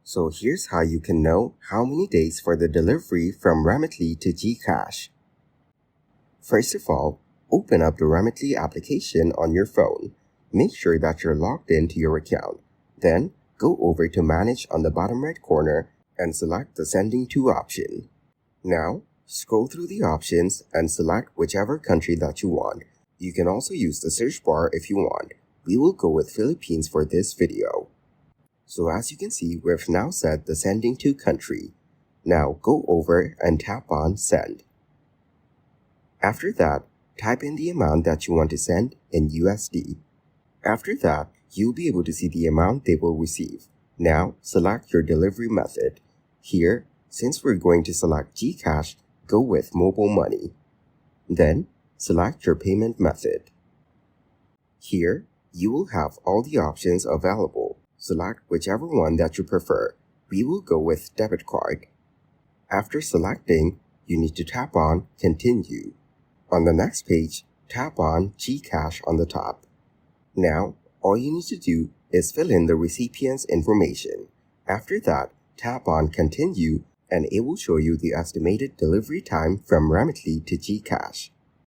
So here's how you can know how many days for the delivery from Remitly to GCash. First of all, open up the Remitly application on your phone. Make sure that you're logged into your account. Then, go over to Manage on the bottom right corner and select the Sending To option. Now, scroll through the options and select whichever country that you want. You can also use the search bar if you want. We will go with Philippines for this video. So as you can see, we've now set the Sending To country. Now go over and tap on Send. After that, type in the amount that you want to send in USD. After that, you'll be able to see the amount they will receive. Now, select your delivery method. Here, since we're going to select GCash, go with mobile money. Then, select your payment method. Here, you will have all the options available. Select whichever one that you prefer. We will go with debit card. After selecting, you need to tap on Continue. On the next page, tap on GCash on the top. Now, all you need to do is fill in the recipient's information. After that, tap on Continue and it will show you the estimated delivery time from Remitly to GCash.